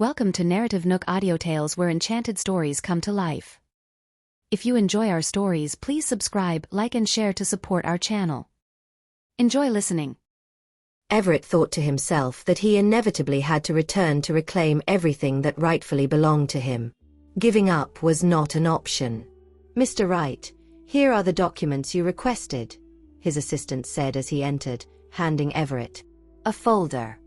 Welcome to NarrativeNook audio tales where enchanted stories come to life. If you enjoy our stories, please subscribe, like and share to support our channel. Enjoy listening. Everett thought to himself that he inevitably had to return to reclaim everything that rightfully belonged to him. Giving up was not an option. "Mr. Wright, here are the documents you requested," his assistant said as he entered, handing Everett a folder.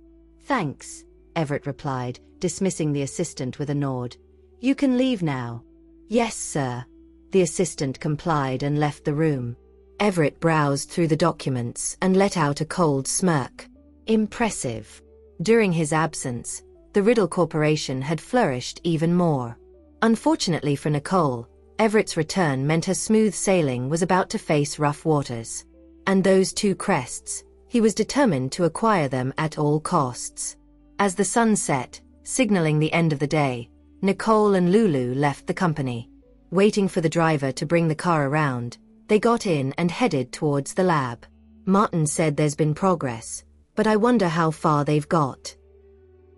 "Thanks," Everett replied, dismissing the assistant with a nod. "You can leave now." "Yes, sir." The assistant complied and left the room. Everett browsed through the documents and let out a cold smirk. Impressive. During his absence, the Riddle Corporation had flourished even more. Unfortunately for Nicole, Everett's return meant her smooth sailing was about to face rough waters. And those two crests, he was determined to acquire them at all costs. As the sun set, signaling the end of the day, Nicole and Lulu left the company. Waiting for the driver to bring the car around, they got in and headed towards the lab. "Martin said there's been progress, but I wonder how far they've got."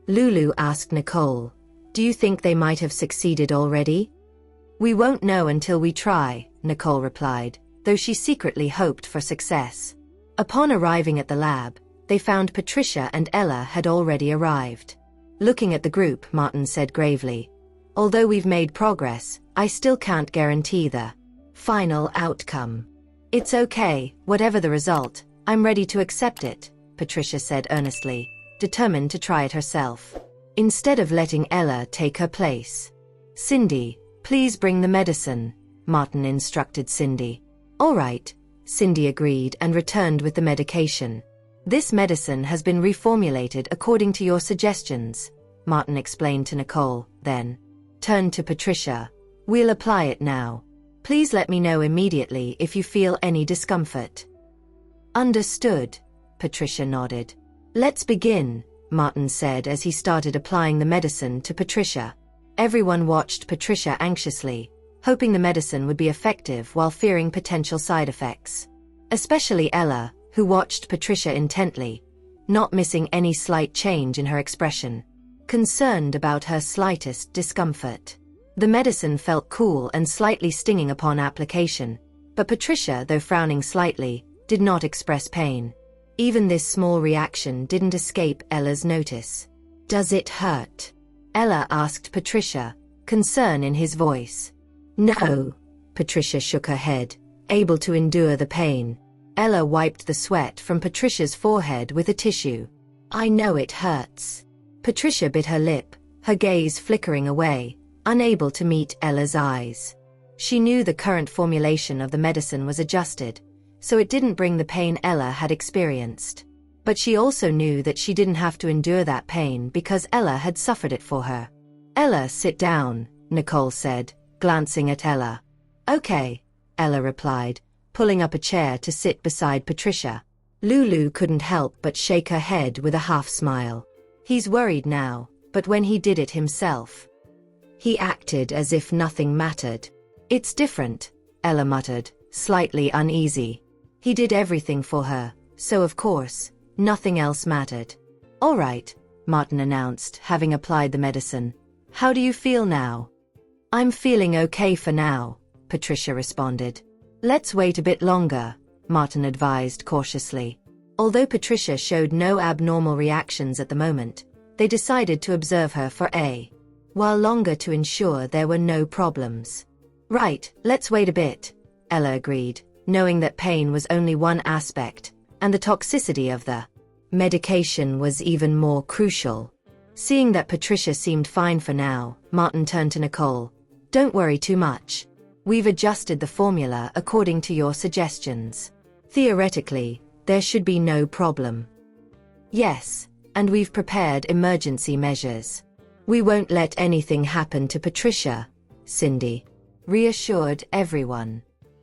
Lulu asked Nicole, "Do you think they might have succeeded already?" "We won't know until we try," Nicole replied, though she secretly hoped for success. Upon arriving at the lab, they found Patricia and Ella had already arrived. Looking at the group, Martin said gravely, "Although we've made progress, I still can't guarantee the final outcome." "It's okay, whatever the result, I'm ready to accept it," Patricia said earnestly, determined to try it herself. Instead of letting Ella take her place. "Cindy, please bring the medicine," Martin instructed Cindy. "All right," Cindy agreed and returned with the medication. "This medicine has been reformulated according to your suggestions," Martin explained to Nicole, then turned to Patricia. "We'll apply it now. Please let me know immediately if you feel any discomfort." "Understood," Patricia nodded. "Let's begin," Martin said as he started applying the medicine to Patricia. Everyone watched Patricia anxiously, hoping the medicine would be effective while fearing potential side effects. Especially Ella, who watched Patricia intently, not missing any slight change in her expression, concerned about her slightest discomfort. The medicine felt cool and slightly stinging upon application, but Patricia, though frowning slightly, did not express pain. Even this small reaction didn't escape Ella's notice. "Does it hurt?" Ella asked Patricia, concern in his voice. "No," Patricia shook her head, able to endure the pain. Ella wiped the sweat from Patricia's forehead with a tissue. "I know it hurts." Patricia bit her lip, her gaze flickering away, unable to meet Ella's eyes. She knew the current formulation of the medicine was adjusted, so it didn't bring the pain Ella had experienced. But she also knew that she didn't have to endure that pain because Ella had suffered it for her. "Ella, sit down," Nicole said, glancing at Ella. "Okay," Ella replied, pulling up a chair to sit beside Patricia. Lulu couldn't help but shake her head with a half-smile. "He's worried now, but when he did it himself, he acted as if nothing mattered." "It's different," Ella muttered, slightly uneasy. "He did everything for her, so of course, nothing else mattered." "All right," Martin announced, having applied the medicine. "How do you feel now?" "I'm feeling okay for now," Patricia responded. "Let's wait a bit longer," Martin advised cautiously. Although Patricia showed no abnormal reactions at the moment, they decided to observe her for a while longer to ensure there were no problems. "Right, let's wait a bit," Ella agreed, knowing that pain was only one aspect, and the toxicity of the medication was even more crucial. Seeing that Patricia seemed fine for now, Martin turned to Nicole. "Don't worry too much. We've adjusted the formula according to your suggestions. Theoretically, there should be no problem." "Yes, and we've prepared emergency measures. We won't let anything happen to Patricia," Cindy reassured everyone.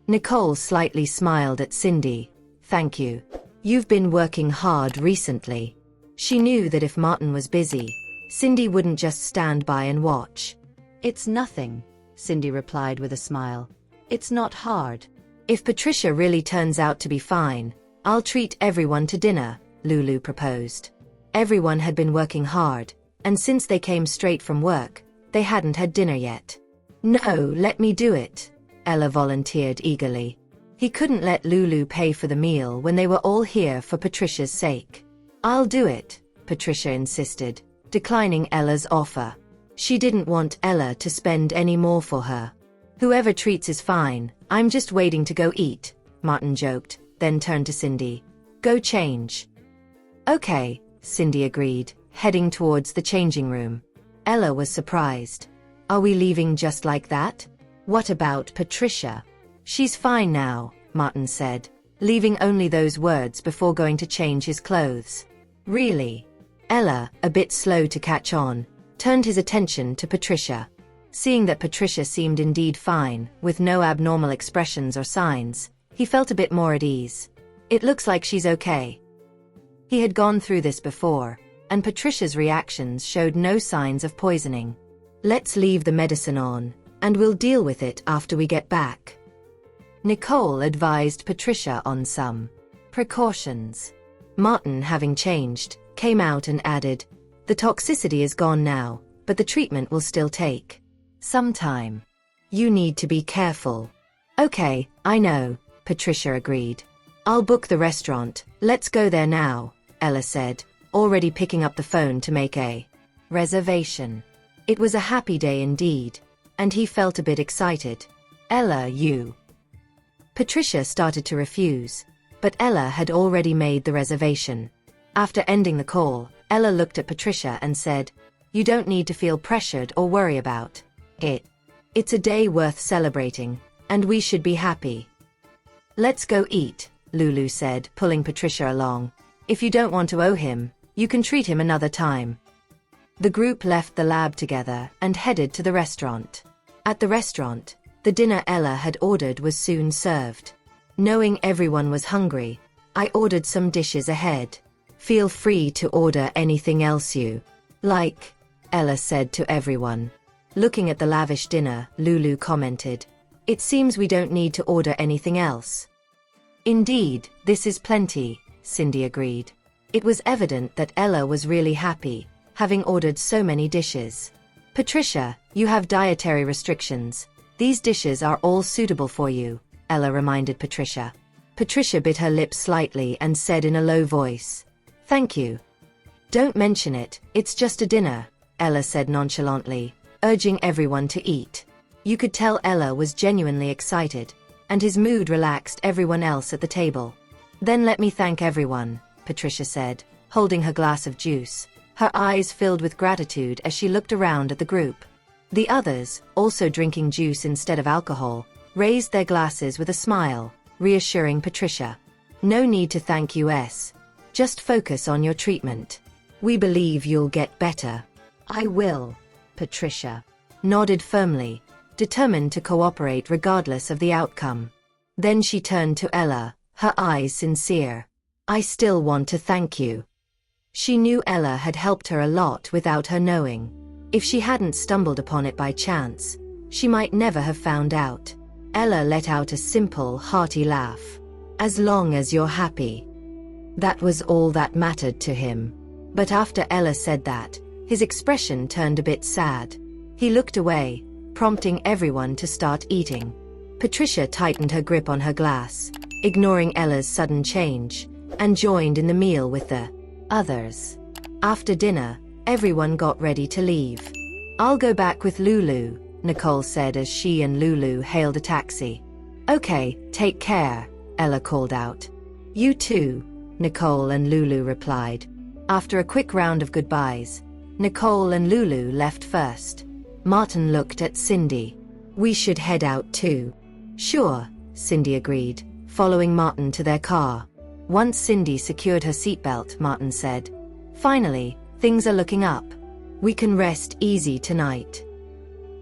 Nicole slightly smiled at Cindy. "Thank you. You've been working hard recently." She knew that if Martin was busy, Cindy wouldn't just stand by and watch. "It's nothing," Cindy replied with a smile. "It's not hard. If Patricia really turns out to be fine, I'll treat everyone to dinner," Lulu proposed. Everyone had been working hard, And since they came straight from work, they hadn't had dinner yet. No, let me do it, Ella volunteered eagerly. He couldn't let Lulu pay for the meal when they were all here for Patricia's sake. I'll do it, Patricia insisted, declining Ella's offer. She didn't want Ella to spend any more for her. Whoever treats is fine, I'm just waiting to go eat, Martin joked, then turned to Cindy. Go change. Okay, Cindy agreed, heading towards the changing room. Ella was surprised. Are we leaving just like that? What about Patricia? She's fine now, Martin said, leaving only those words before going to change his clothes. Really? Ella, a bit slow to catch on, turned his attention to Patricia. Seeing that Patricia seemed indeed fine, with no abnormal expressions or signs, he felt a bit more at ease. It looks like she's okay. He had gone through this before, and Patricia's reactions showed no signs of poisoning. Let's leave the medicine on, and we'll deal with it after we get back. Nicole advised Patricia on some precautions. Martin, having changed, came out and added, the toxicity is gone now, but the treatment will still take some time. You need to be careful. Okay, I know, Patricia agreed. I'll book the restaurant, let's go there now, Ella said, already picking up the phone to make a reservation. It was a happy day indeed, and he felt a bit excited. Ella, you. Patricia started to refuse, but Ella had already made the reservation. After ending the call, Ella looked at Patricia and said, you don't need to feel pressured or worry about it. It's a day worth celebrating, and we should be happy. Let's go eat, Lulu said, pulling Patricia along. If you don't want to owe him, you can treat him another time. The group left the lab together and headed to the restaurant. At the restaurant, the dinner Ella had ordered was soon served. Knowing everyone was hungry, I ordered some dishes ahead. Feel free to order anything else you like, Ella said to everyone. Looking at the lavish dinner, Lulu commented, it seems we don't need to order anything else. Indeed, this is plenty, Cindy agreed. It was evident that Ella was really happy, having ordered so many dishes. Patricia, you have dietary restrictions. These dishes are all suitable for you, Ella reminded Patricia. Patricia bit her lips slightly and said in a low voice, thank you. Don't mention it, it's just a dinner, Ella said nonchalantly, urging everyone to eat. You could tell Ella was genuinely excited, and his mood relaxed everyone else at the table. Then let me thank everyone, Patricia said, holding her glass of juice, her eyes filled with gratitude as she looked around at the group. The others, also drinking juice instead of alcohol, raised their glasses with a smile, reassuring Patricia. No need to thank us. Just focus on your treatment. We believe you'll get better. I will, Patricia nodded firmly, determined to cooperate regardless of the outcome. Then she turned to Ella, her eyes sincere. I still want to thank you. She knew Ella had helped her a lot without her knowing. If she hadn't stumbled upon it by chance, she might never have found out. Ella let out a simple, hearty laugh. As long as you're happy. That was all that mattered to him. But after Ella said that, his expression turned a bit sad. He looked away, prompting everyone to start eating. Patricia tightened her grip on her glass, ignoring Ella's sudden change, and joined in the meal with the others. After dinner, everyone got ready to leave. I'll go back with Lulu, Nicole said as she and Lulu hailed a taxi. Okay, take care, Ella called out. You too, Nicole and Lulu replied. After a quick round of goodbyes, Nicole and Lulu left first. Martin looked at Cindy. We should head out too. Sure, Cindy agreed, following Martin to their car. Once Cindy secured her seatbelt, Martin said, finally, things are looking up. We can rest easy tonight.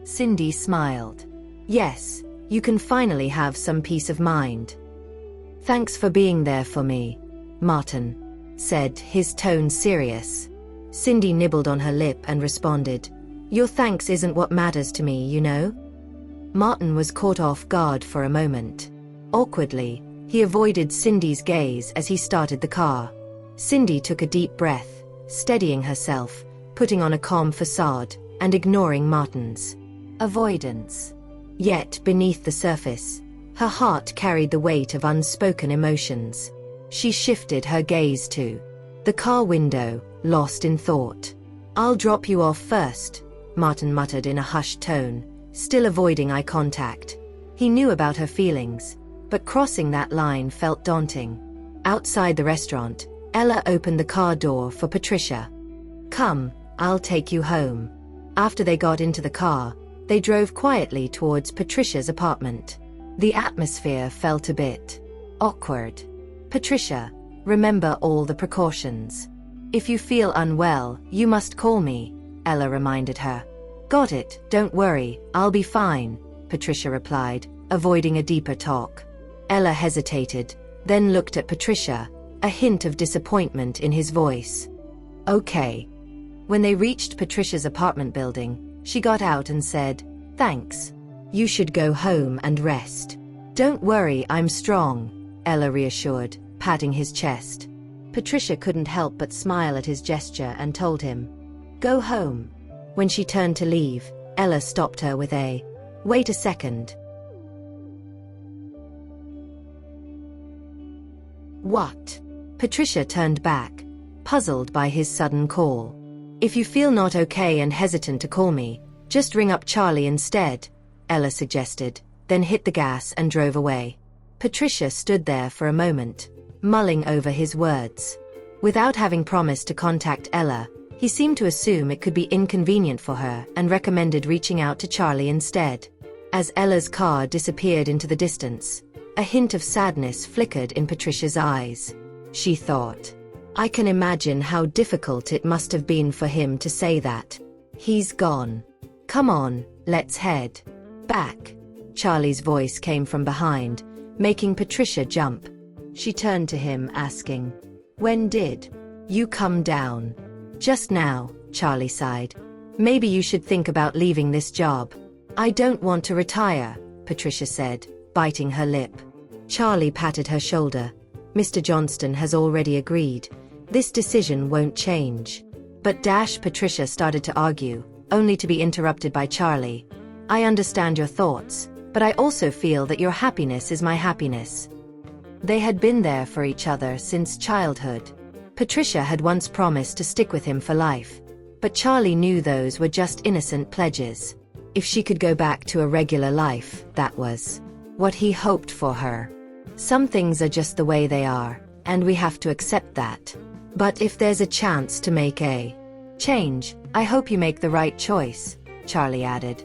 Cindy smiled. Yes, you can finally have some peace of mind. Thanks for being there for me, Martin said, his tone serious. Cindy nibbled on her lip and responded, your thanks isn't what matters to me, you know? Martin was caught off guard for a moment. Awkwardly, he avoided Cindy's gaze as he started the car. Cindy took a deep breath, steadying herself, putting on a calm facade and ignoring Martin's avoidance. Yet, beneath the surface, her heart carried the weight of unspoken emotions. She shifted her gaze to the car window, lost in thought. "I'll drop you off first," Martin muttered in a hushed tone, still avoiding eye contact. He knew about her feelings, but crossing that line felt daunting. Outside the restaurant, Ella opened the car door for Patricia. "Come, I'll take you home." After they got into the car, they drove quietly towards Patricia's apartment. The atmosphere felt a bit awkward. "Patricia, remember all the precautions. If you feel unwell, you must call me," Ella reminded her. "Got it, don't worry, I'll be fine," Patricia replied, avoiding a deeper talk. Ella hesitated, then looked at Patricia, a hint of disappointment in his voice. "Okay." When they reached Patricia's apartment building, she got out and said, "Thanks. You should go home and rest." "Don't worry, I'm strong," Ella reassured, patting his chest. Patricia couldn't help but smile at his gesture and told him, "Go home." When she turned to leave, Ella stopped her with a, "Wait a second." "What?" Patricia turned back, puzzled by his sudden call. "If you feel not okay and hesitant to call me, just ring up Charlie instead," Ella suggested, then hit the gas and drove away. Patricia stood there for a moment, mulling over his words. Without having promised to contact Ella, he seemed to assume it could be inconvenient for her and recommended reaching out to Charlie instead. As Ella's car disappeared into the distance, a hint of sadness flickered in Patricia's eyes. She thought, "I can imagine how difficult it must have been for him to say that. He's gone. Come on, let's head back." Charlie's voice came from behind, making Patricia jump. She turned to him, asking, "When did you come down?" "Just now," Charlie sighed. "Maybe you should think about leaving this job." "I don't want to retire," Patricia said, biting her lip. Charlie patted her shoulder. "Mr. Johnston has already agreed. This decision won't change." But Patricia started to argue, only to be interrupted by Charlie. "I understand your thoughts, but I also feel that your happiness is my happiness." They had been there for each other since childhood. Patricia had once promised to stick with him for life, but Charlie knew those were just innocent pledges. If she could go back to a regular life, that was what he hoped for her. Some things are just the way they are, and we have to accept that. But if there's a chance to make a change, I hope you make the right choice, Charlie added.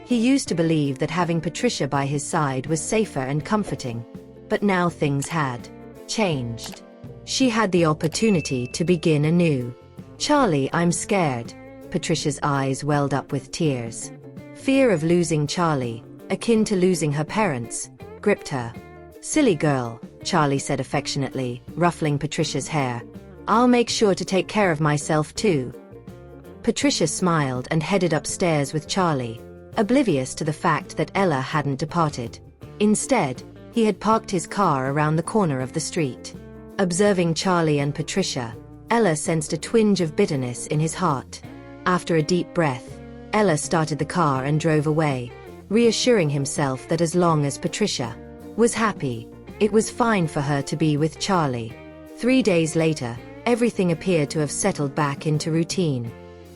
He used to believe that having Patricia by his side was safer and comforting, but now things had changed. She had the opportunity to begin anew. "Charlie, I'm scared." Patricia's eyes welled up with tears. Fear of losing Charlie, akin to losing her parents, gripped her. "Silly girl," Charlie said affectionately, ruffling Patricia's hair. "I'll make sure to take care of myself too." Patricia smiled and headed upstairs with Charlie, oblivious to the fact that Ella hadn't departed. Instead, he had parked his car around the corner of the street. Observing Charlie and Patricia, Ella sensed a twinge of bitterness in his heart. After a deep breath, Ella started the car and drove away, reassuring himself that as long as Patricia was happy, it was fine for her to be with Charlie. 3 days later, everything appeared to have settled back into routine.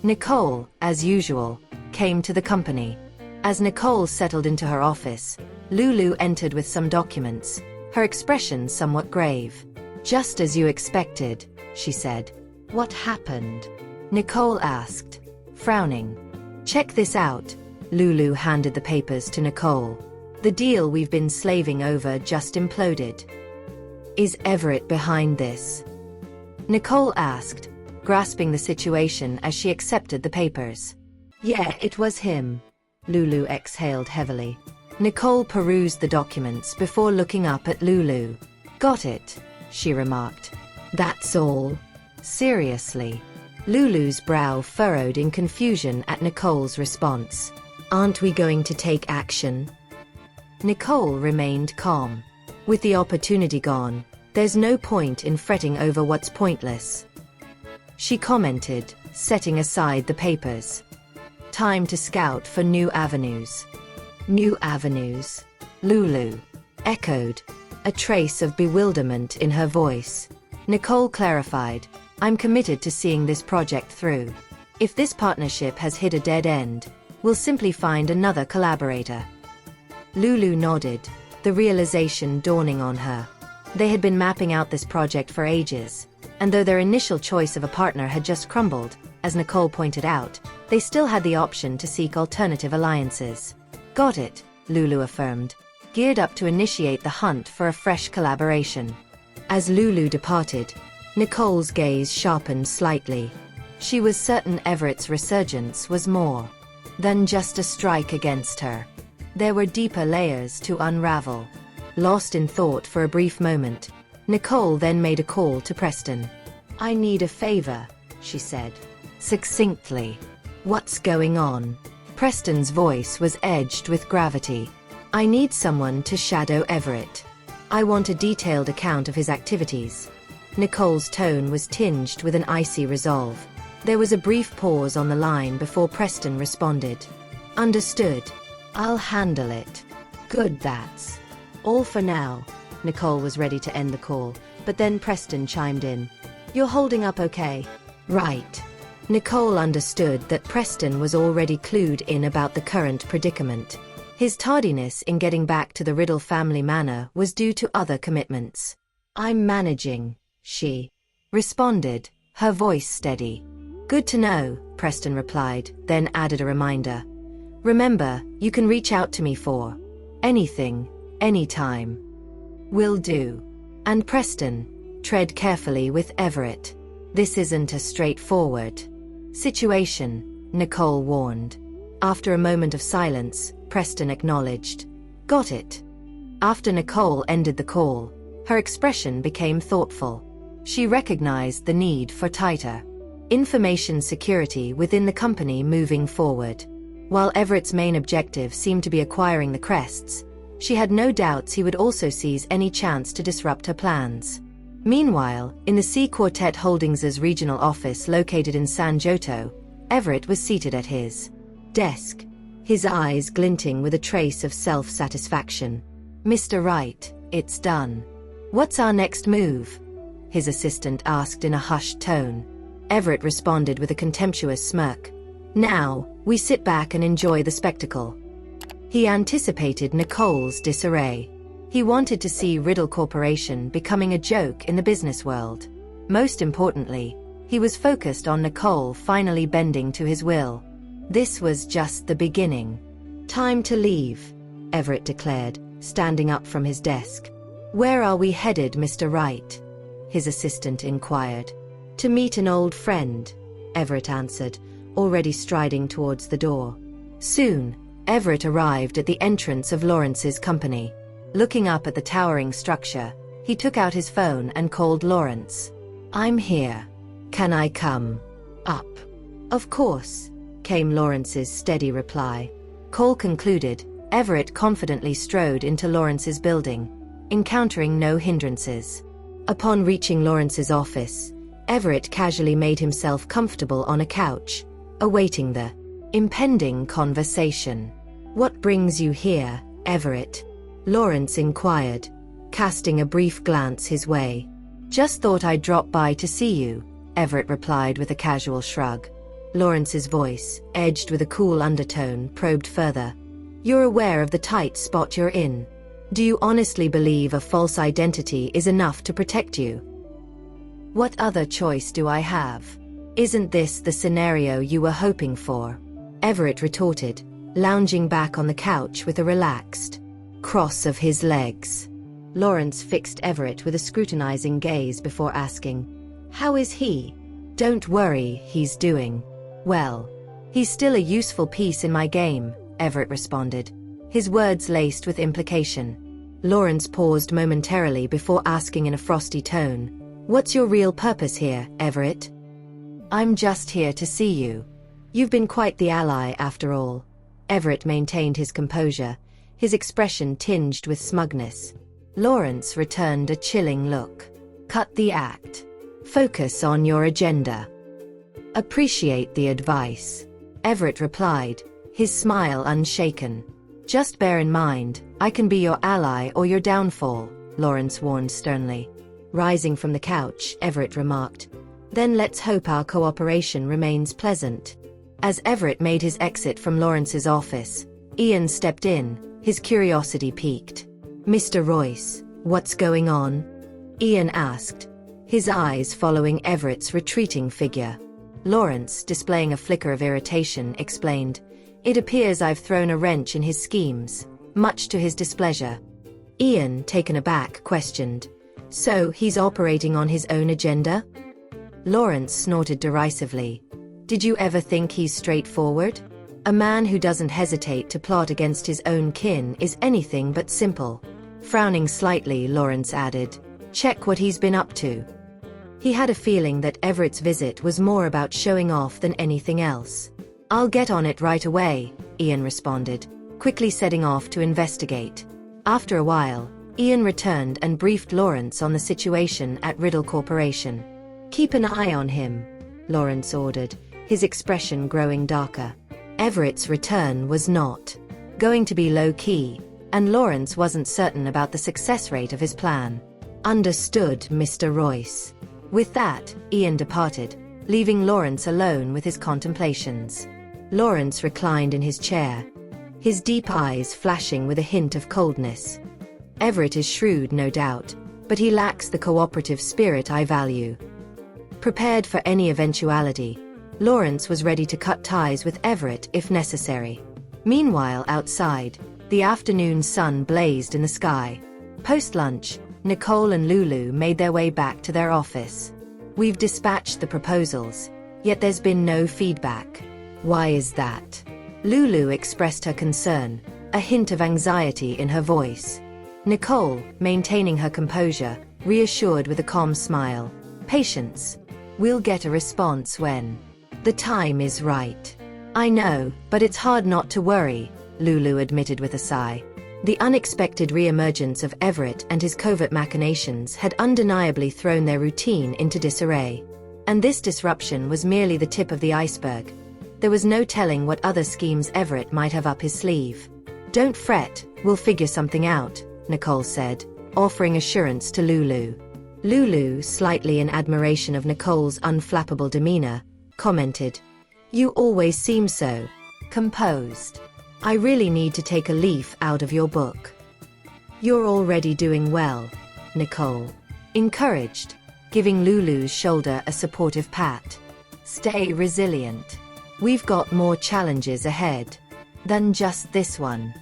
Nicole, as usual, came to the company. As Nicole settled into her office, Lulu entered with some documents, her expression somewhat grave. "Just as you expected," she said. "What happened?" Nicole asked, frowning. "Check this out." Lulu handed the papers to Nicole. "The deal we've been slaving over just imploded." "Is Everett behind this?" Nicole asked, grasping the situation as she accepted the papers. "Yeah, it was him." Lulu exhaled heavily. Nicole perused the documents before looking up at Lulu. "Got it," she remarked. "That's all? Seriously?" Lulu's brow furrowed in confusion at Nicole's response. "Aren't we going to take action?" Nicole remained calm. With the opportunity gone, there's no point in fretting over what's pointless. She commented, setting aside the papers. Time to scout for new avenues. New avenues? Lulu echoed, a trace of bewilderment in her voice. Nicole clarified, I'm committed to seeing this project through. If this partnership has hit a dead end, we'll simply find another collaborator. Lulu nodded, the realization dawning on her. They had been mapping out this project for ages, and though their initial choice of a partner had just crumbled, as Nicole pointed out, they still had the option to seek alternative alliances. Got it, Lulu affirmed, geared up to initiate the hunt for a fresh collaboration. As Lulu departed, Nicole's gaze sharpened slightly. She was certain Everett's resurgence was more than just a strike against her. There were deeper layers to unravel. Lost in thought for a brief moment, Nicole then made a call to Preston. I need a favor, she said, succinctly. What's going on? Preston's voice was edged with gravity. I need someone to shadow Everett. I want a detailed account of his activities. Nicole's tone was tinged with an icy resolve. There was a brief pause on the line before Preston responded. Understood. I'll handle it. Good, that's all for now. Nicole was ready to end the call, but then Preston chimed in. You're holding up okay? Right. Nicole understood that Preston was already clued in about the current predicament. His tardiness in getting back to the Riddle family manor was due to other commitments. I'm managing, she responded, her voice steady. Good to know, Preston replied, then added a reminder. Remember, you can reach out to me for anything, anytime. Will do. And Preston, tread carefully with Everett. This isn't a straightforward situation, Nicole warned. After a moment of silence, Preston acknowledged. Got it. After Nicole ended the call, her expression became thoughtful. She recognized the need for tighter information security within the company moving forward. While Everett's main objective seemed to be acquiring the crests, she had no doubts he would also seize any chance to disrupt her plans. Meanwhile, in the C Quartet Holdings's regional office located in San Giotto, Everett was seated at his desk, his eyes glinting with a trace of self-satisfaction. Mr. Wright, it's done. What's our next move? His assistant asked in a hushed tone. Everett responded with a contemptuous smirk. Now, we sit back and enjoy the spectacle. He anticipated Nicole's disarray. He wanted to see Riddle Corporation becoming a joke in the business world. Most importantly, he was focused on Nicole finally bending to his will. This was just the beginning. Time to leave, Everett declared, standing up from his desk. Where are we headed, Mr. Wright? His assistant inquired. To meet an old friend, Everett answered, already striding towards the door. Soon, Everett arrived at the entrance of Lawrence's company. Looking up at the towering structure, he took out his phone and called Lawrence. I'm here. Can I come up? Of course, came Lawrence's steady reply. Call concluded, Everett confidently strode into Lawrence's building, encountering no hindrances. Upon reaching Lawrence's office, Everett casually made himself comfortable on a couch, awaiting the impending conversation. What brings you here, Everett? Lawrence inquired, casting a brief glance his way. Just thought I'd drop by to see you, Everett replied with a casual shrug. Lawrence's voice, edged with a cool undertone, probed further. You're aware of the tight spot you're in. Do you honestly believe a false identity is enough to protect you? What other choice do I have? Isn't this the scenario you were hoping for? Everett retorted, lounging back on the couch with a relaxed cross of his legs. Lawrence fixed Everett with a scrutinizing gaze before asking, How is he? Don't worry, he's doing well. He's still a useful piece in my game, Everett responded, his words laced with implication. Lawrence paused momentarily before asking in a frosty tone, What's your real purpose here, Everett? I'm just here to see you. You've been quite the ally after all. Everett maintained his composure, his expression tinged with smugness. Lawrence returned a chilling look. Cut the act. Focus on your agenda. Appreciate the advice, Everett replied, his smile unshaken. Just bear in mind, I can be your ally or your downfall, Lawrence warned sternly. Rising from the couch, Everett remarked, then let's hope our cooperation remains pleasant. As Everett made his exit from Lawrence's office, Ian stepped in, his curiosity piqued. Mr. Royce, what's going on? Ian asked, his eyes following Everett's retreating figure. Lawrence, displaying a flicker of irritation, explained, it appears I've thrown a wrench in his schemes, much to his displeasure. Ian, taken aback, questioned, so he's operating on his own agenda? Lawrence snorted derisively. Did you ever think he's straightforward? A man who doesn't hesitate to plot against his own kin is anything but simple. Frowning slightly, Lawrence added, check what he's been up to. He had a feeling that Everett's visit was more about showing off than anything else. I'll get on it right away, Ian responded, quickly setting off to investigate. After a while, Ian returned and briefed Lawrence on the situation at Riddle Corporation. Keep an eye on him, Lawrence ordered, his expression growing darker. Everett's return was not going to be low-key, and Lawrence wasn't certain about the success rate of his plan. Understood, Mr. Royce. With that, Ian departed, leaving Lawrence alone with his contemplations. Lawrence reclined in his chair, his deep eyes flashing with a hint of coldness. Everett is shrewd, no doubt, but he lacks the cooperative spirit I value. Prepared for any eventuality, Lawrence was ready to cut ties with Everett if necessary. Meanwhile, outside, the afternoon sun blazed in the sky. Post-lunch, Nicole and Lulu made their way back to their office. We've dispatched the proposals, yet there's been no feedback. Why is that? Lulu expressed her concern, a hint of anxiety in her voice. Nicole, maintaining her composure, reassured with a calm smile. Patience. We'll get a response when the time is right. I know, but it's hard not to worry, Lulu admitted with a sigh. The unexpected re-emergence of Everett and his covert machinations had undeniably thrown their routine into disarray. And this disruption was merely the tip of the iceberg. There was no telling what other schemes Everett might have up his sleeve. Don't fret, we'll figure something out, Nicole said, offering assurance to Lulu. Lulu, slightly in admiration of Nicole's unflappable demeanor, commented, you always seem so composed. I really need to take a leaf out of your book. You're already doing well, Nicole encouraged, giving Lulu's shoulder a supportive pat. Stay resilient. We've got more challenges ahead than just this one.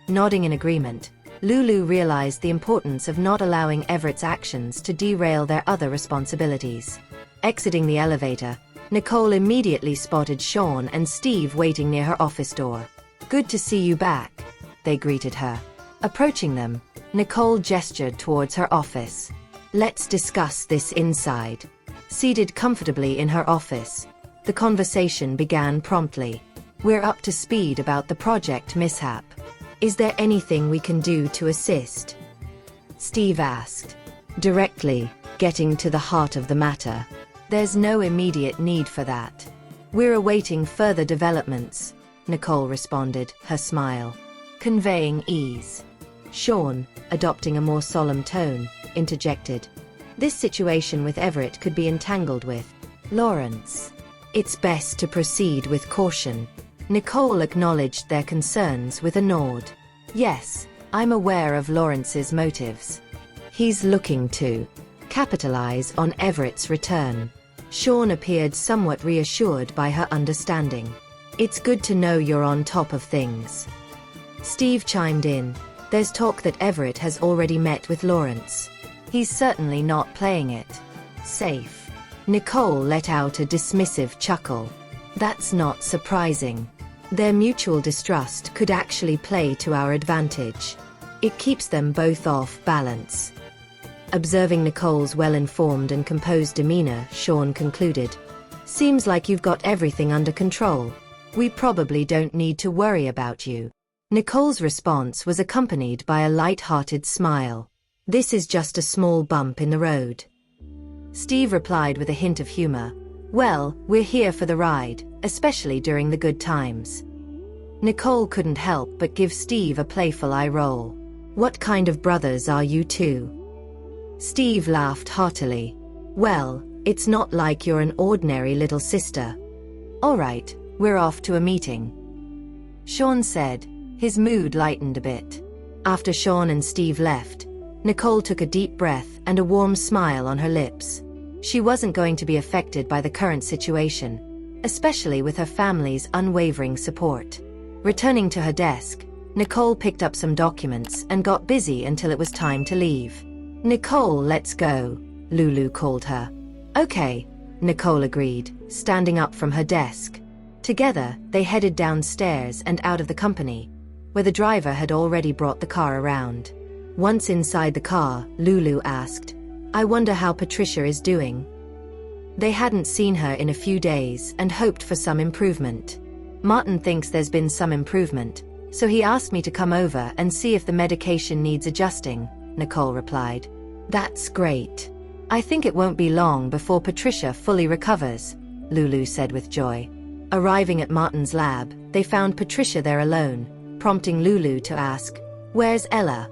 Nodding in agreement, Lulu realized the importance of not allowing Everett's actions to derail their other responsibilities. Exiting the elevator, Nicole immediately spotted Sean and Steve waiting near her office door. Good to see you back, they greeted her. Approaching them, Nicole gestured towards her office. Let's discuss this inside. Seated comfortably in her office, the conversation began promptly. We're up to speed about the project mishap. Is there anything we can do to assist? Steve asked, directly, getting to the heart of the matter. There's no immediate need for that. We're awaiting further developments, Nicole responded, her smile conveying ease. Sean, adopting a more solemn tone, interjected. This situation with Everett could be entangled with Lawrence. It's best to proceed with caution. Nicole acknowledged their concerns with a nod. Yes, I'm aware of Lawrence's motives. He's looking to capitalize on Everett's return. Sean appeared somewhat reassured by her understanding. It's good to know you're on top of things. Steve chimed in. There's talk that Everett has already met with Lawrence. He's certainly not playing it safe. Nicole let out a dismissive chuckle. That's not surprising. Their mutual distrust could actually play to our advantage. It keeps them both off balance. Observing Nicole's well-informed and composed demeanor, Sean concluded. Seems like you've got everything under control. We probably don't need to worry about you. Nicole's response was accompanied by a light-hearted smile. This is just a small bump in the road. Steve replied with a hint of humor. Well, we're here for the ride, especially during the good times. Nicole couldn't help but give Steve a playful eye roll. What kind of brothers are you two? Steve laughed heartily. Well, it's not like you're an ordinary little sister. All right, we're off to a meeting, Sean said. His mood lightened a bit. After Sean and Steve left, Nicole took a deep breath and a warm smile on her lips. She wasn't going to be affected by the current situation, especially with her family's unwavering support. Returning to her desk, Nicole picked up some documents and got busy until it was time to leave. Nicole, let's go, Lulu called her. Okay, Nicole agreed, standing up from her desk. Together, they headed downstairs and out of the company, where the driver had already brought the car around. Once inside the car, Lulu asked, I wonder how Patricia is doing. They hadn't seen her in a few days and hoped for some improvement. Martin thinks there's been some improvement, so he asked me to come over and see if the medication needs adjusting, Nicole replied. That's great. I think it won't be long before Patricia fully recovers, Lulu said with joy. Arriving at Martin's lab, they found Patricia there alone, prompting Lulu to ask, Where's Ella?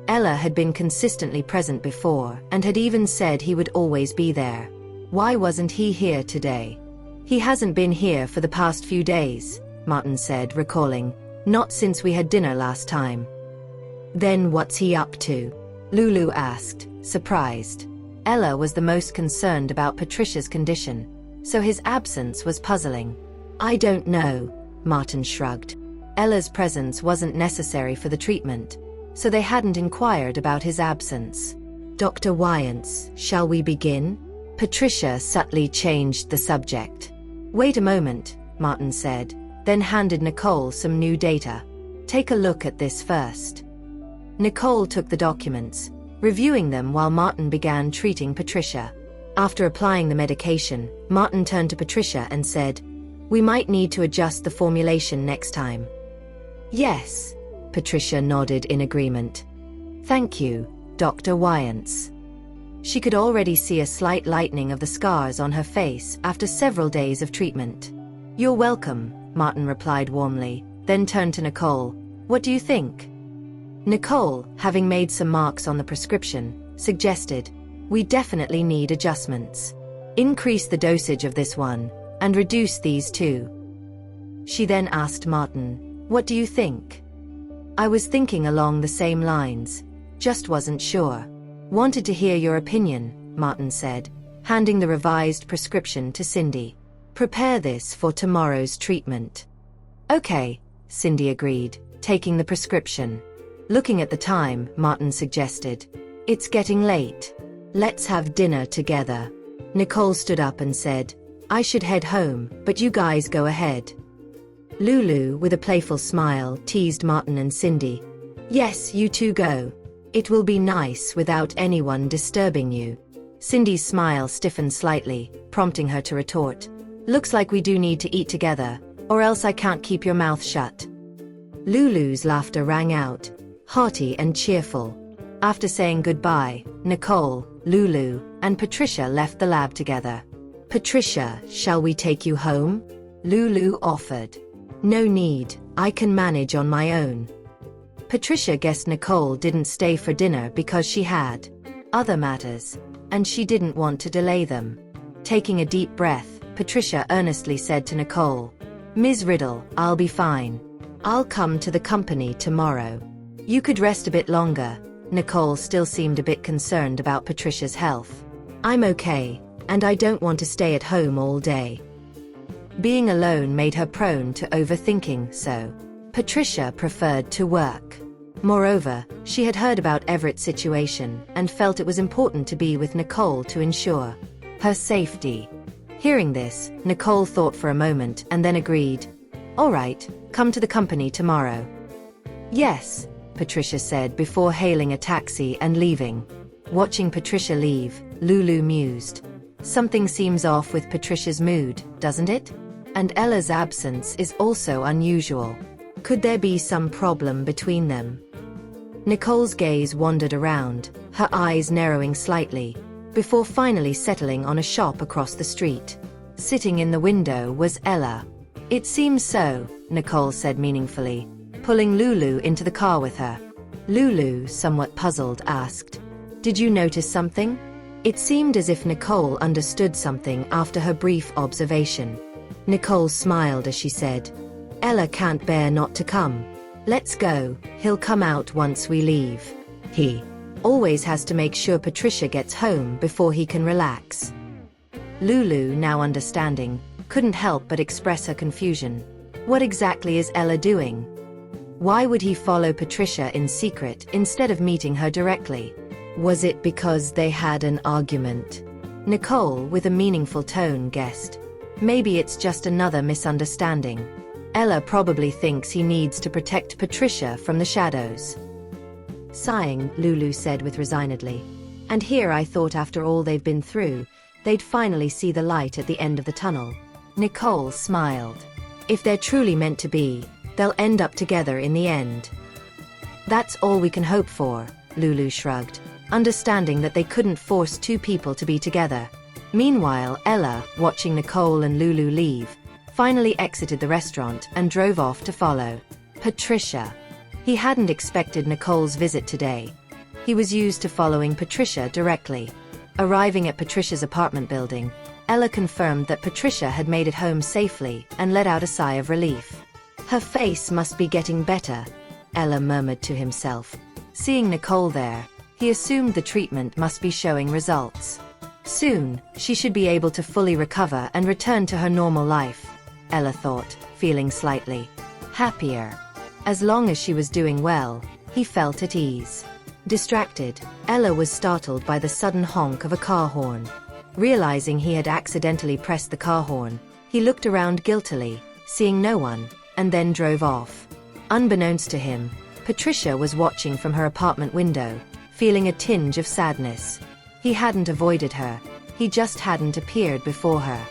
Ella had been consistently present before and had even said he would always be there. Why wasn't he here today? He hasn't been here for the past few days, Martin said, recalling. Not since we had dinner last time. Then what's he up to? Lulu asked, surprised. Ella was the most concerned about Patricia's condition, so his absence was puzzling. I don't know, Martin shrugged. Ella's presence wasn't necessary for the treatment, so they hadn't inquired about his absence. Dr. Wyance, shall we begin? Patricia subtly changed the subject. Wait a moment, Martin said, then handed Nicole some new data. Take a look at this first. Nicole took the documents, reviewing them while Martin began treating Patricia. After applying the medication, Martin turned to Patricia and said, We might need to adjust the formulation next time. Yes, Patricia nodded in agreement. Thank you, Dr. Wyance. She could already see a slight lightening of the scars on her face after several days of treatment. You're welcome, Martin replied warmly, then turned to Nicole. What do you think? Nicole, having made some marks on the prescription, suggested, We definitely need adjustments. Increase the dosage of this one, and reduce these two. She then asked Martin, What do you think? I was thinking along the same lines, just wasn't sure. Wanted to hear your opinion, Martin said, handing the revised prescription to Cindy. Prepare this for tomorrow's treatment. Okay, Cindy agreed, taking the prescription. Looking at the time, Martin suggested, It's getting late. Let's have dinner together. Nicole stood up and said, I should head home, but you guys go ahead. Lulu, with a playful smile, teased Martin and Cindy. Yes, you two go. It will be nice without anyone disturbing you. Cindy's smile stiffened slightly, prompting her to retort. Looks like we do need to eat together, or else I can't keep your mouth shut. Lulu's laughter rang out, hearty and cheerful. After saying goodbye, Nicole, Lulu, and Patricia left the lab together. Patricia, shall we take you home? Lulu offered. No need, I can manage on my own. Patricia guessed Nicole didn't stay for dinner because she had other matters, and she didn't want to delay them. Taking a deep breath, Patricia earnestly said to Nicole, Ms. Riddle, I'll be fine. I'll come to the company tomorrow. You could rest a bit longer. Nicole still seemed a bit concerned about Patricia's health. I'm okay, and I don't want to stay at home all day. Being alone made her prone to overthinking, so Patricia preferred to work. Moreover, she had heard about Everett's situation and felt it was important to be with Nicole to ensure her safety. Hearing this, Nicole thought for a moment and then agreed. All right, come to the company tomorrow. Yes, Patricia said before hailing a taxi and leaving. Watching Patricia leave, Lulu mused. Something seems off with Patricia's mood, doesn't it? And Ella's absence is also unusual. Could there be some problem between them? Nicole's gaze wandered around, her eyes narrowing slightly, before finally settling on a shop across the street. Sitting in the window was Ella. It seems so, Nicole said meaningfully, pulling Lulu into the car with her. Lulu, somewhat puzzled, asked, "Did you notice something?" It seemed as if Nicole understood something after her brief observation. Nicole smiled as she said, "Ella can't bear not to come. Let's go, he'll come out once we leave. He always has to make sure Patricia gets home before he can relax." Lulu, now understanding, couldn't help but express her confusion. What exactly is Ella doing? Why would he follow Patricia in secret instead of meeting her directly? Was it because they had an argument? Nicole, with a meaningful tone, guessed. Maybe it's just another misunderstanding. Ella probably thinks he needs to protect Patricia from the shadows. Sighing, Lulu said resignedly, "And here I thought after all they've been through, they'd finally see the light at the end of the tunnel." Nicole smiled. "If they're truly meant to be, they'll end up together in the end." "That's all we can hope for," Lulu shrugged, understanding that they couldn't force two people to be together. Meanwhile, Ella, watching Nicole and Lulu leave, finally exited the restaurant and drove off to follow Patricia. He hadn't expected Nicole's visit today. He was used to following Patricia directly. Arriving at Patricia's apartment building, Ella confirmed that Patricia had made it home safely and let out a sigh of relief. "Her face must be getting better," Ella murmured to himself. Seeing Nicole there, he assumed the treatment must be showing results. Soon, she should be able to fully recover and return to her normal life, Ella thought, feeling slightly happier. As long as she was doing well, he felt at ease. Distracted, Ella was startled by the sudden honk of a car horn. Realizing he had accidentally pressed the car horn, he looked around guiltily, seeing no one, and then drove off. Unbeknownst to him, Patricia was watching from her apartment window, feeling a tinge of sadness. He hadn't avoided her, he just hadn't appeared before her.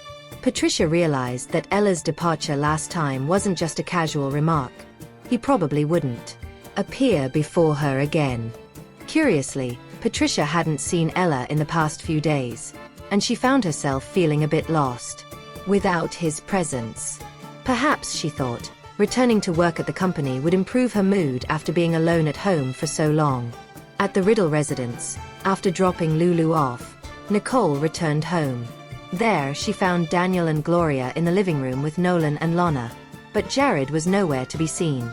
Patricia realized that Ella's departure last time wasn't just a casual remark. He probably wouldn't appear before her again. Curiously, Patricia hadn't seen Ella in the past few days, and she found herself feeling a bit lost without his presence. Perhaps, she thought, returning to work at the company would improve her mood after being alone at home for so long. At the Riddle residence, after dropping Lulu off, Nicole returned home. There, she found Daniel and Gloria in the living room with Nolan and Lana, but Jared was nowhere to be seen.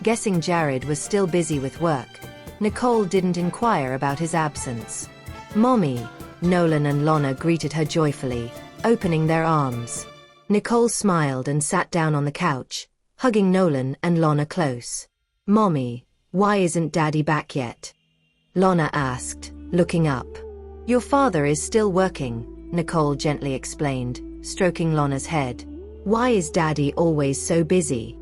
Guessing Jared was still busy with work, Nicole didn't inquire about his absence. "Mommy," Nolan and Lana greeted her joyfully, opening their arms. Nicole smiled and sat down on the couch, hugging Nolan and Lana close. "Mommy, why isn't Daddy back yet?" Lana asked, looking up. "Your father is still working," Nicole gently explained, stroking Lana's head. "Why is Daddy always so busy?"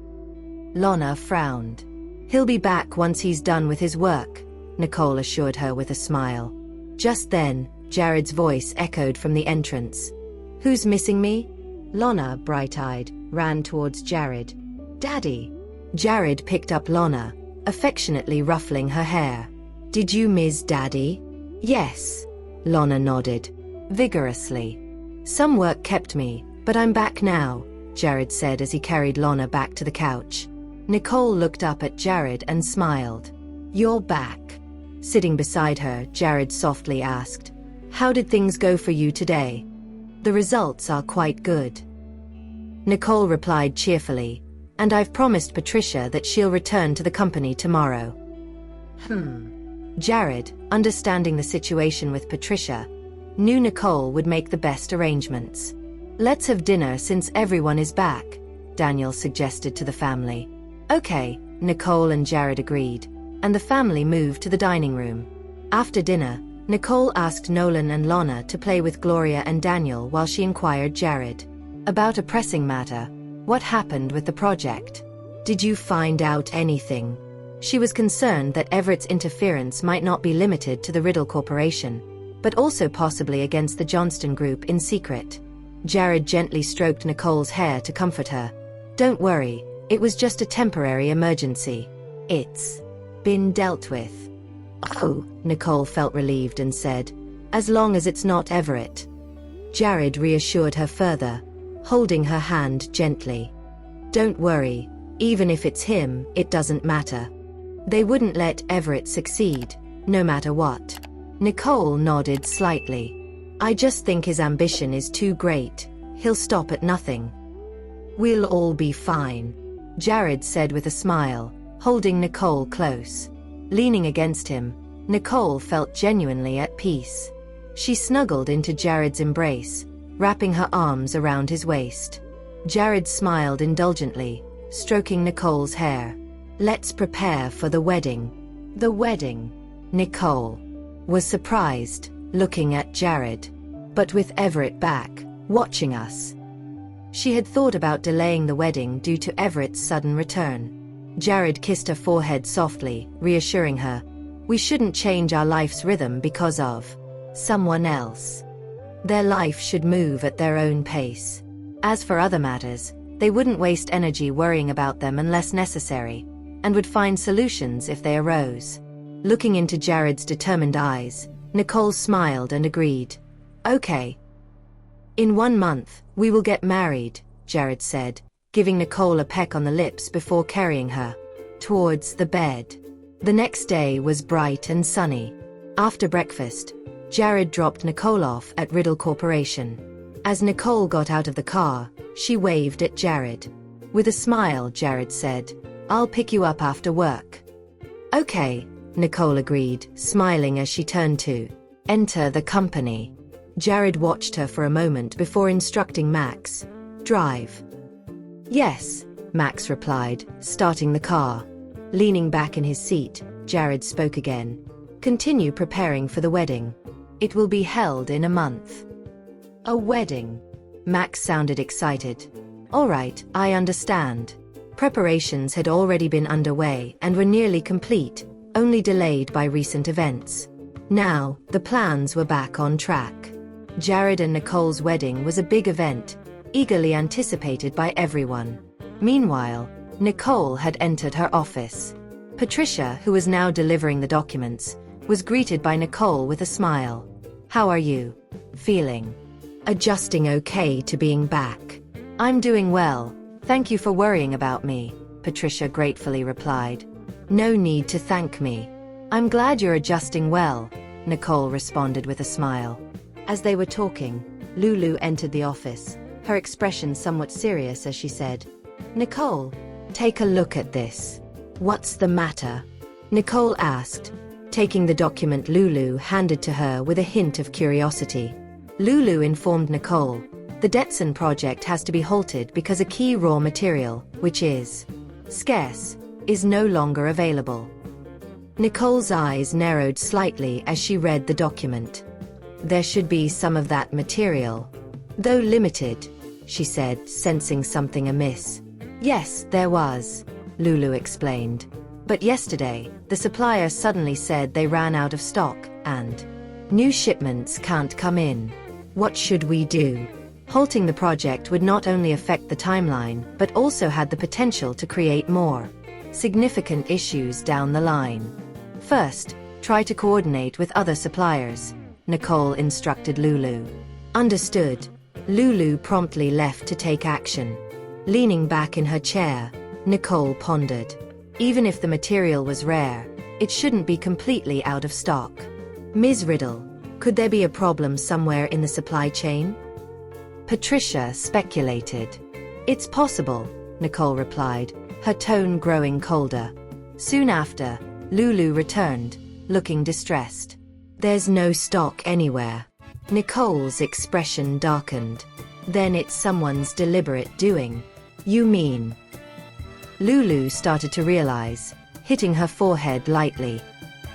Lana frowned. "He'll be back once he's done with his work," Nicole assured her with a smile. Just then, Jared's voice echoed from the entrance. "Who's missing me?" Lana, bright-eyed, ran towards Jared. "Daddy." Jared picked up Lana, affectionately ruffling her hair. "Did you miss Daddy?" "Yes." Lana nodded vigorously. "Some work kept me, but I'm back now," Jared said as he carried Lana back to the couch. Nicole looked up at Jared and smiled. "You're back." Sitting beside her, Jared softly asked, "How did things go for you today?" "The results are quite good," Nicole replied cheerfully, "and I've promised Patricia that she'll return to the company tomorrow." Jared, understanding the situation with Patricia, knew Nicole would make the best arrangements. "Let's have dinner since everyone is back," Daniel suggested to the family. "Okay," Nicole and Jared agreed, and the family moved to the dining room. After dinner, Nicole asked Nolan and Lana to play with Gloria and Daniel while she inquired Jared about a pressing matter. What happened with the project? Did you find out anything? She was concerned that Everett's interference might not be limited to the Riddle Corporation, but also possibly against the Johnston Group in secret. Jared gently stroked Nicole's hair to comfort her. "Don't worry, it was just a temporary emergency. It's been dealt with." "Oh," Nicole felt relieved and said, "as long as it's not Everett." Jared reassured her further, holding her hand gently. Don't worry, even if it's him, it doesn't matter. They wouldn't let Everett succeed, no matter what. Nicole nodded slightly. I just think his ambition is too great. He'll stop at nothing. We'll all be fine, Jared said with a smile, holding Nicole close. Leaning against him, Nicole felt genuinely at peace. She snuggled into Jared's embrace, wrapping her arms around his waist. Jared smiled indulgently, stroking Nicole's hair. Let's prepare for the wedding. The wedding. Nicole was surprised, looking at Jared. But with Everett back, watching us. She had thought about delaying the wedding due to Everett's sudden return. Jared kissed her forehead softly, reassuring her. We shouldn't change our life's rhythm because of someone else. Their life should move at their own pace. As for other matters, they wouldn't waste energy worrying about them unless necessary, and would find solutions if they arose. Looking into Jared's determined eyes, Nicole smiled and agreed. Okay. In 1 month, we will get married, Jared said, giving Nicole a peck on the lips before carrying her towards the bed. The next day was bright and sunny. After breakfast, Jared dropped Nicole off at Riddle Corporation. As Nicole got out of the car, she waved at Jared. With a smile, Jared said, I'll pick you up after work. Okay, Nicole agreed, smiling as she turned to enter the company. Jared watched her for a moment before instructing Max, drive. Yes, Max replied, starting the car. Leaning back in his seat, Jared spoke again. Continue preparing for the wedding. It will be held in a month. A wedding? Max sounded excited. All right, I understand. Preparations had already been underway and were nearly complete, only delayed by recent events. Now, the plans were back on track. Jared and Nicole's wedding was a big event, eagerly anticipated by everyone. Meanwhile, Nicole had entered her office. Patricia, who was now delivering the documents, was greeted by Nicole with a smile. How are you feeling? Adjusting okay to being back. I'm doing well, thank you for worrying about me, Patricia gratefully replied. No need to thank me. I'm glad you're adjusting well, Nicole responded with a smile. As they were talking, Lulu entered the office, her expression somewhat serious as she said, Nicole, take a look at this. What's the matter? Nicole asked, taking the document Lulu handed to her with a hint of curiosity. Lulu informed Nicole, the Detson project has to be halted because a key raw material, which is scarce, is no longer available. Nicole's eyes narrowed slightly as she read the document. There should be some of that material, though limited, she said, sensing something amiss. Yes, there was, Lulu explained. But yesterday, the supplier suddenly said they ran out of stock, and new shipments can't come in. What should we do? Halting the project would not only affect the timeline, but also had the potential to create more significant issues down the line. First, try to coordinate with other suppliers, Nicole instructed Lulu. Understood. Lulu promptly left to take action. Leaning back in her chair, Nicole pondered. Even if the material was rare, it shouldn't be completely out of stock. Ms. Riddle, could there be a problem somewhere in the supply chain? Patricia speculated. It's possible, Nicole replied, her tone growing colder. Soon after, Lulu returned, looking distressed. There's no stock anywhere. Nicole's expression darkened. Then it's someone's deliberate doing. You mean? Lulu started to realize, hitting her forehead lightly.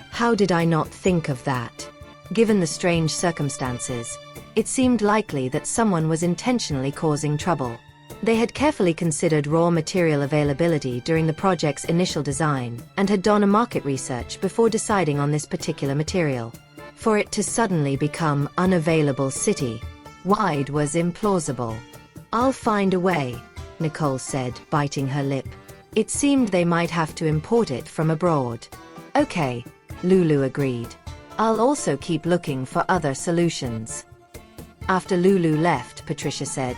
How did I not think of that? Given the strange circumstances, it seemed likely that someone was intentionally causing trouble. They had carefully considered raw material availability during the project's initial design and had done a market research before deciding on this particular material. For it to suddenly become unavailable city-wide was implausible. I'll find a way, Nicole said, biting her lip. It seemed they might have to import it from abroad. Okay, Lulu agreed. I'll also keep looking for other solutions. After Lulu left, Patricia said,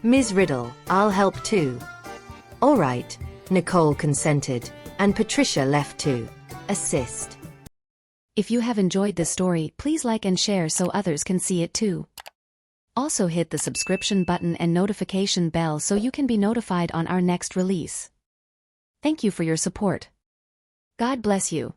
Ms. Riddle, I'll help too. All right, Nicole consented, and Patricia left to assist. If you have enjoyed this story, please like and share so others can see it too. Also hit the subscription button and notification bell so you can be notified on our next release. Thank you for your support. God bless you.